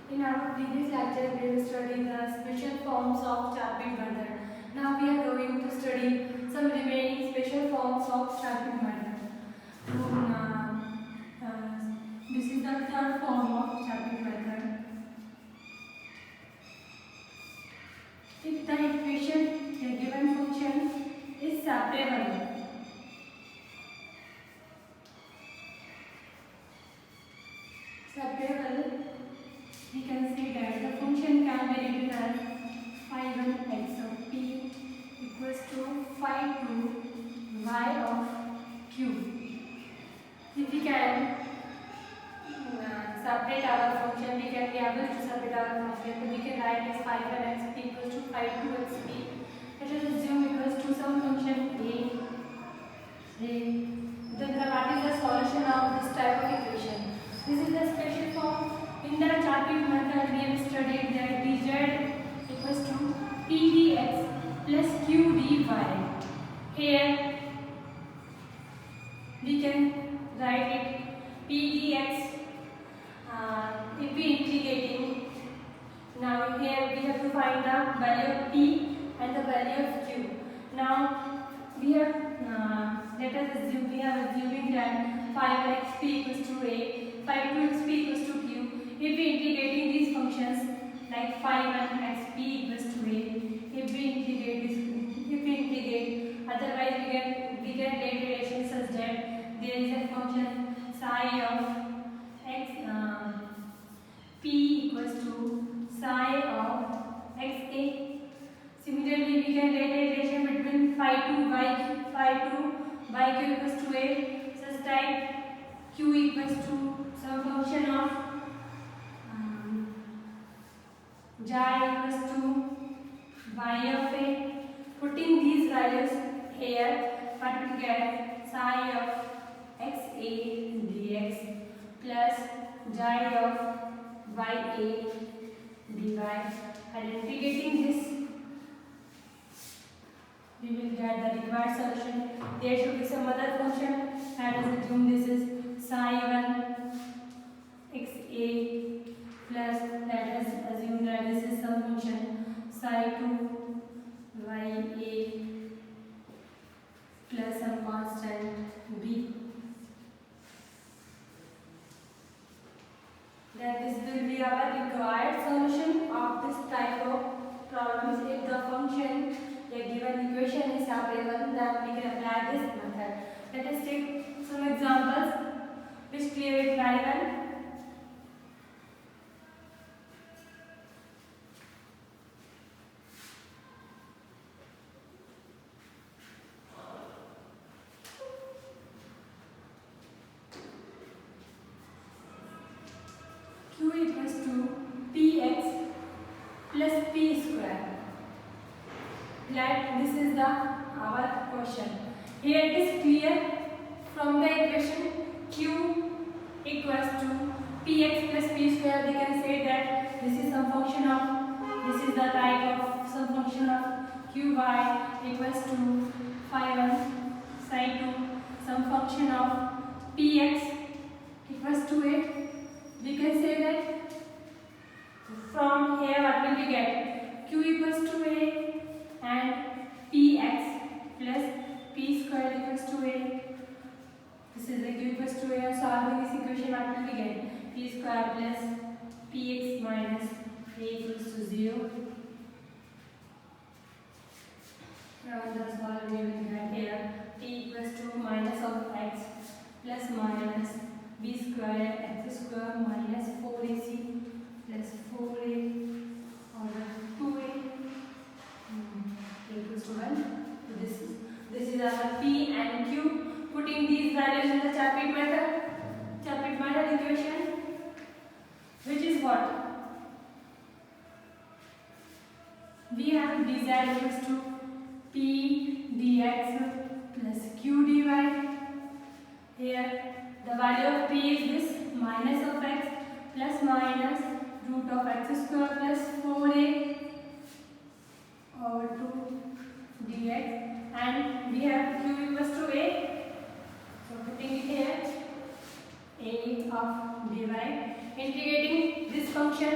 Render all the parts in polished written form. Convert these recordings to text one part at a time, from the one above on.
In our previous lecture, we have studied the special forms of Chapman method. Now we are going to study some remaining special forms of Chapman method. This is the third form of Chapman method. If the equation, the given function is separable, we can say that the function can be written as phi1 x of p equals to phi2 y of q. If we can separate our function, we can be able to separate our function. So we can write as phi1 x p equals to phi2 x p. Let us assume equals to some function a. Then what is the solution of this type of equation? This is the special form. In the Chapman method, we have studied that dz equals to p dx plus q dy. Here we can write it p dx. If we integrating, now here we have to find the value of p and the value of q. Now we have let us assume we are assuming that phi1 x p equals to a, phi2 x p equals to q. If we integrating these functions like phi1 x p equals to a, if we integrate, otherwise we get a relation such that there is a function psi of x p equals to psi of x a. Similarly, we can get a relation between phi2 by q equals to a such that q equals to some function of xi equals to y of a. Putting these values here, what we get psi of x a dx plus xi of y a dy. And integrating this, we will get the required solution. There should be some other function. Let us assume this is psi1 x a plus, let us assume that this is some function psi2 y a plus some constant b. Then this will be our required solution of this type of problems. If the function, the given equation is separable, then we can apply this method. Let us take some examples which clear it very well. Q equals to px plus p square. Let this is the our question. Here it is clear from the equation q equals to px plus p square. We can say that this is some function of, this is the type of some function of qy equals to phi1 psi2 some function of px equals to a. We can say that from here what will we get? Q equals to a and px plus p square equals to a. This is the q equals to a. Solving this equation, what will we get? P square plus px minus a equals to 0. Now the solve we will get here p equals to minus of x plus minus b square x square minus 4ac plus 4a over 2a equals to 1. So this is our p and q. Putting these values in the Chapman method equation, which is what? We have dz equals to p dx plus q dy. Here the value of p is this minus of x plus minus root of x square plus 4a over 2 dx, and we have q equals to a. So putting it here, a of dy. Integrating this function,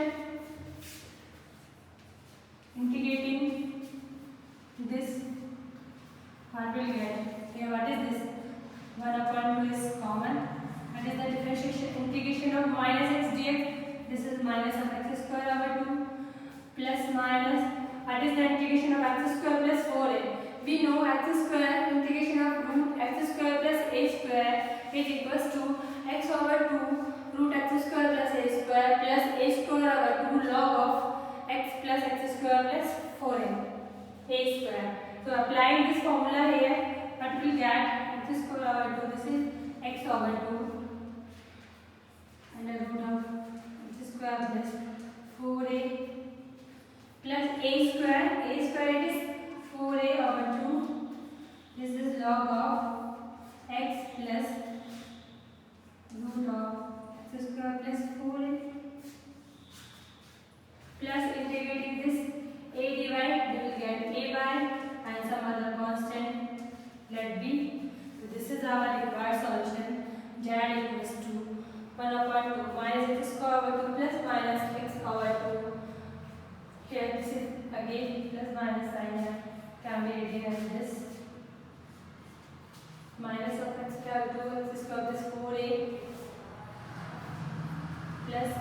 is minus of x square over 2 plus minus, what is the integration of x square plus 4a? We know x square, integration of root x square plus a square is equals to x over 2 root x square plus a square over 2 log of x plus x square plus 4a square. So applying this formula here, what we will get? X square over 2, this is x over 2 under root of x square plus 4a plus a square. A square is 4a over 2. This is log of x plus root of x square plus 4a plus integrating this a divide, we will get a by and some other constant, let b. So this is our required solution. Z equals to 1 upon 2 minus x square over 2 plus minus x over 2. Here this is again plus minus sign can be written as this. Minus of x square over 2 x square plus 4a plus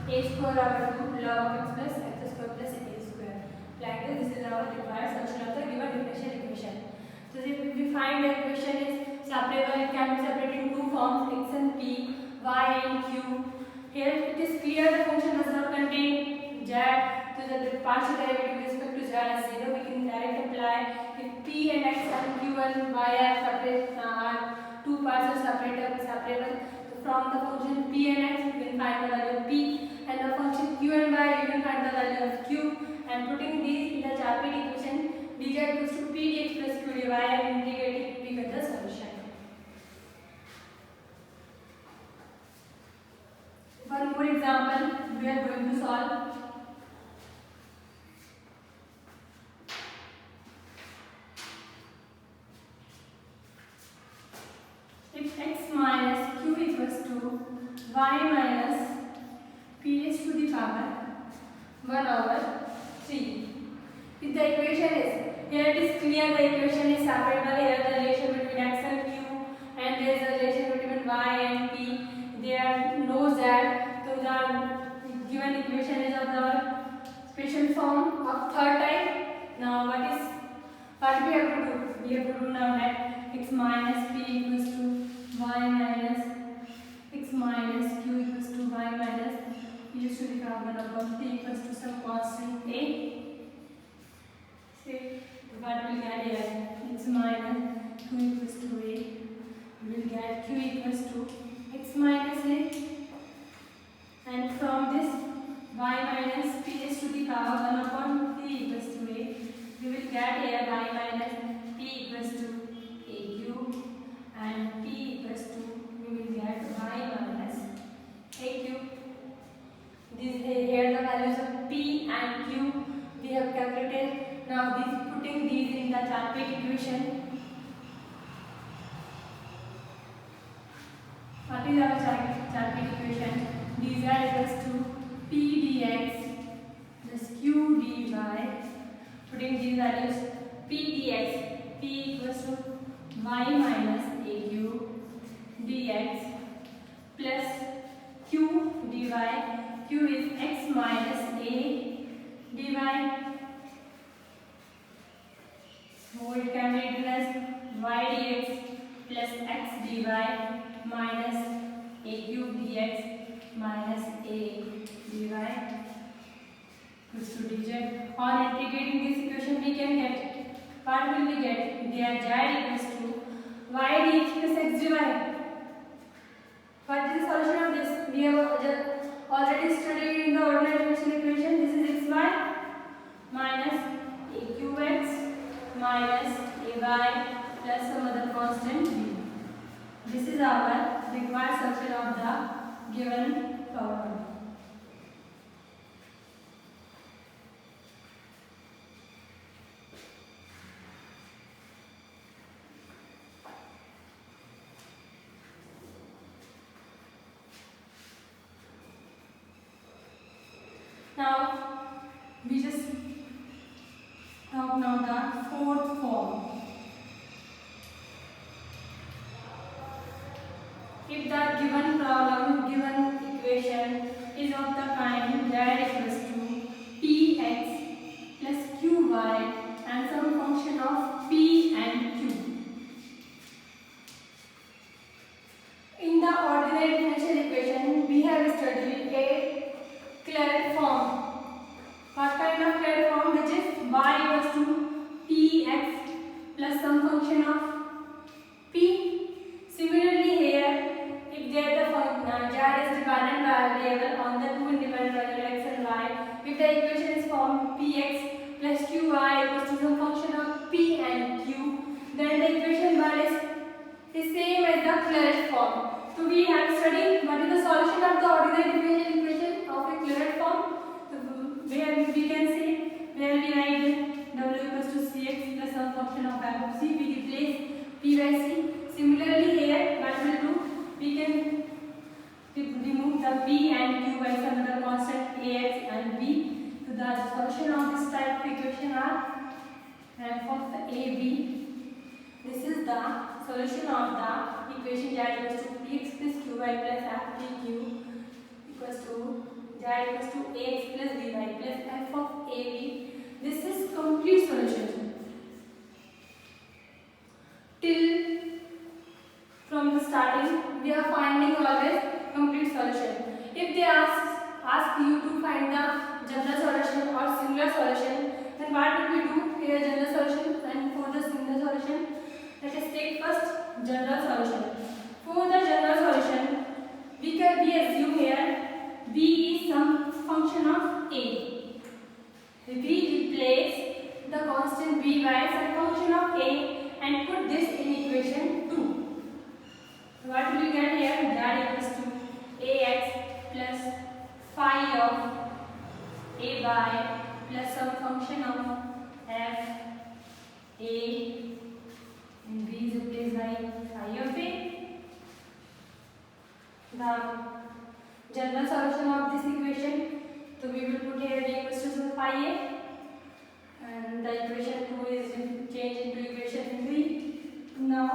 a square over 2 log of x plus x square plus a square. Like this is our required solution of the given differential equation. So if we find the equation is separable, it can be separated in two forms, x and p, y and q. Here it is clear the function does not contain z, so that the partial derivative with respect to z is 0. We can directly apply if p and x and q and y are separate, two parts are separable. So from the function p and x we can find the value of p, and the function q and y we can find the value of q, and putting these in the Charpit equation dz equals to p dx plus q dy and integrating we get the solution. One more example we are going to solve. If x minus q equals to y minus p raised to the power 1 over 3. If the equation is, here it is clear the equation is separable, here the relation between x and q and there is a relation between y and p. There no z, so the given equation is of the special form of third type. Now what we have to do? We have to do now that x minus p equals to y minus x minus q equals to y minus p raised to the power 1 upon 3 equals to some constant a. Say what we get here, x minus q equals to a, we will get q equals to x minus a, and from this y minus p raised to the power 1 upon 3 equals to a, we will get here y minus p equals to a cube, and p equals to, we will get y minus a cube. Here the values of p and q we have calculated. Now putting these in the Charpit equation. What is our Charpit equation? Dz equals to p dx plus q dy. Putting these values, p dx, p equals to y minus a cube dx plus q dy. Q is x minus a dy. So it can be written as y dx plus x dy minus a cube dx minus a dy equals to dz. On integrating this equation we can get, what will we get? There z equals to y dx plus x dy. What is the solution of this? We have already studied in the ordinary differential equation. This is xy minus a qx minus ay plus some other constant b. This is our required solution of the given problem. Now we just talk now the fourth form. If the given problem, given equation is of the kind z equals to px plus qy and some function of p and q. In the ordinary differential equation, we have studied a cleric form. What kind of cleric form? Which is y equals to px plus some function of p. Similarly here, if there the z is dependent variable on the two independent variables x and y, if the equation is formed px plus qy equals to some function of p and q, then the equation bar is same as the cleric form. So we have studied what is the solution of the ordinary differential equation of a cleric form. So where we can say, where we write w equals to cx plus some function of f of c, we replace p by c. Similarly here, what we will do, we can remove the p and q by some other constant ax and b. So the solution of this type of equation are f of ab. This is the solution of the equation z equals to px plus qy plus f pq equals to z equals to ax plus by plus f of ab. This is complete solution. Till from the starting, we are finding always complete solution. If they ask you to find the general solution or singular solution, then what will we do? Here general solution, and for the singular solution, let us take first general solution. For the general solution, we assume here b is some function of a. We replace the constant b by some function of a and put this in equation 2. What will you get here? Z equals to ax plus phi of a by plus some function of f a and b is replaced by phi of a. The general solution of this equation, so we will put here b equals to some phi a, and the equation 2 is changed into equation 3. Now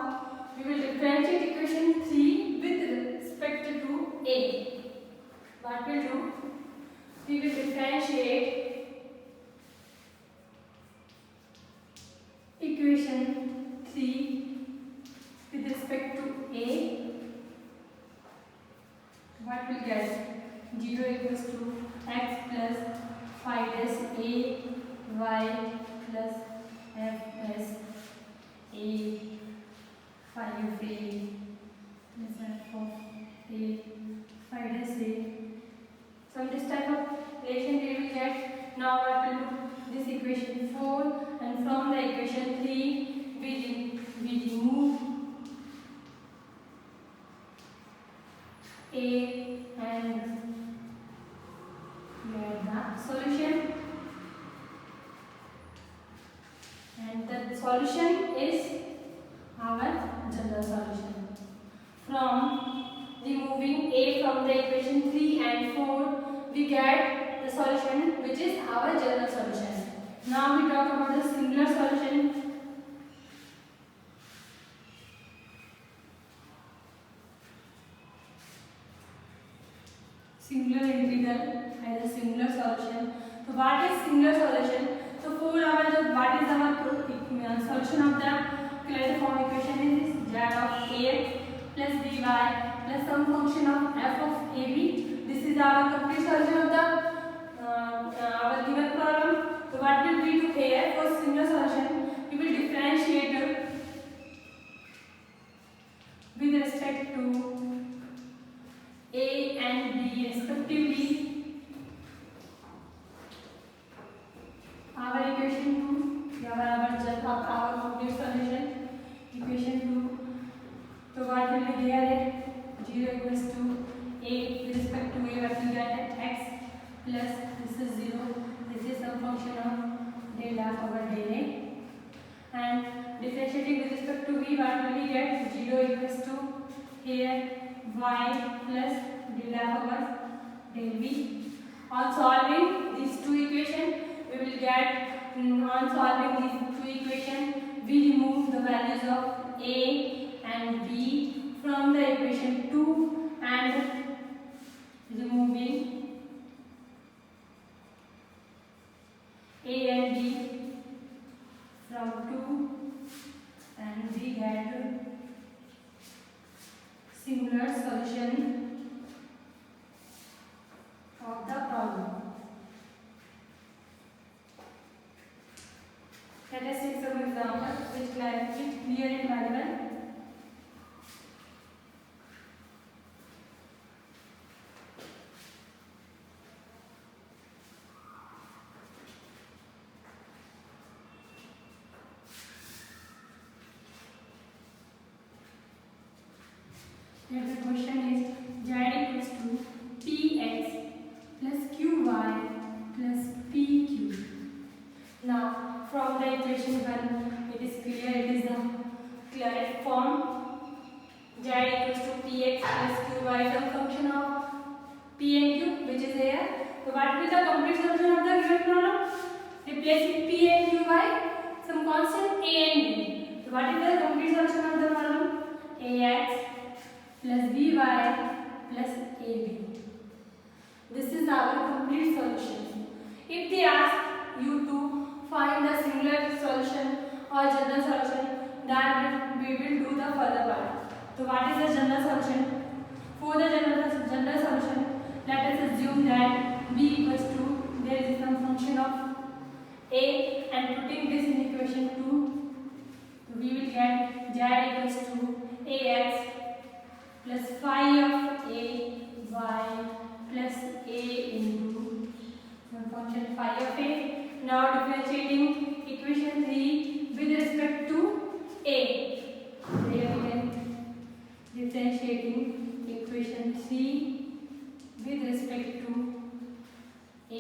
we will differentiate equation 3 with respect to a. What we'll do? We will differentiate equation 3 with respect to a. What we get? 0 equals to x plus phi dash a y plus f plus a phi of a plus f of a phi dash a. So this type of relation we will get. Now what will do? This equation 4, and from the equation 3 we remove a and get the solution, and the solution is our general solution. From removing a from the equation 3 and 4, we get the solution which is our general solution. Now we talk about the singular solution. Singular integral as a singular solution. So what is singular solution? So for our what is our solution of the cleric form equation is z of ax plus by plus some function of f of ab. This is our complete solution of the our given problem. So what will we do here? For singular solution, we will differentiate with respect to a and b respectively. Our equation 2, our complete solution, equation 2. So what will be there? 0 equals to a with respect to a, what we get x plus this is 0. This is some function of del f over del a. And differentiating with respect to b, what will we get? 0 equals to here y plus del f over del b. On solving these two equations, we will get, on solving these two equations, we remove the values of a and b from the equation 2 and removing solution of the problem. Let us take some examples which clear and relevant. Here the question is z equals to px plus qy plus pq. Now from the equation 1 it is clear, it is the clear form z equals to px plus qy is a function of p and q which is here. So what will be the complete solution of the given problem? Replacing p and qy some constant a and b. So what is the complete solution of the problem? Ax plus by plus ab. This is our complete solution. If they ask you to find the singular solution or general solution, then we will do the further part. So what is the general solution? For the general solution, let us assume that b equals to, there is some function of a, and putting this in equation 2, we will get z equals to ax plus phi of a y plus a into some function phi of a. Now differentiating equation 3 with respect to a. Here we can differentiating equation 3 with respect to a.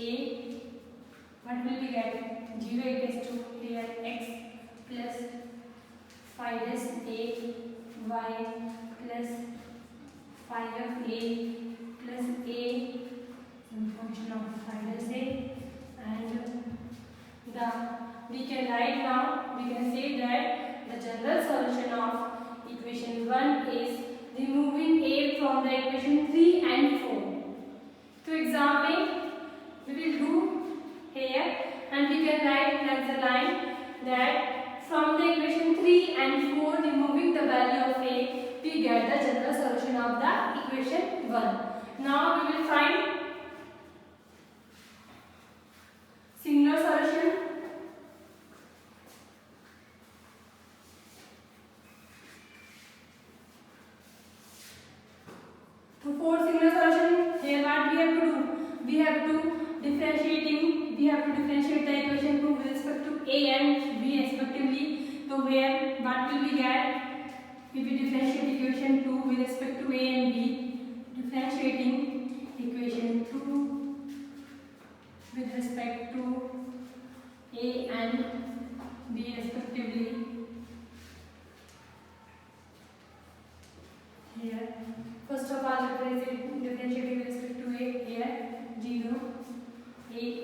What will we get? 0 equals to here x plus phi dash a y plus phi of a plus a some function of phi dash a, and we can write now, we can say that the general solution of equation 1 is removing a from the equation 3 and 4. To examine, we will do here, and we can write next the line that from the equation 3 and 4 removing the value of a, we get the general solution of the equation 1. Now we will find singular solution. To for singular solution, here what we have to do? We have to differentiate the equation 2 with respect to a and b respectively. So where what will we get? If we differentiate equation 2 with respect to a and b, differentiating equation 2 with respect to a and b respectively. Here, first of all, differentiating with respect to a, here 0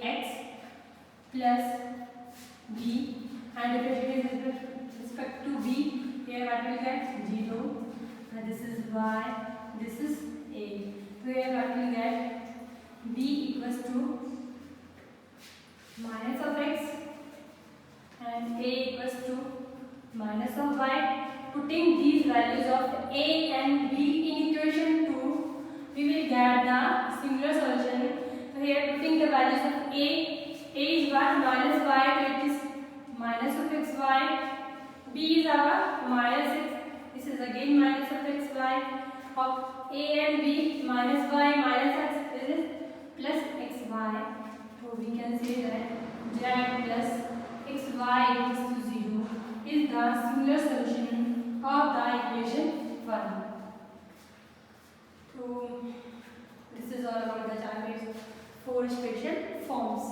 ax plus b, and differentiating with respect to b, here what will get? 0, and this is y, this is a. So here what will get? B equals to minus of x and a equals to minus of y. Putting these values of a and b in equation 2, we will get the singular solution. So here putting the values of a is what? Minus y, so it is minus of xy. B is our minus x, this is again minus of xy. Of a and b, minus y minus x, this is plus xy. So we can say that z plus xy equals to 0 is the singular solution of the equation 1. So this is all about the Jarvis 4 special forms.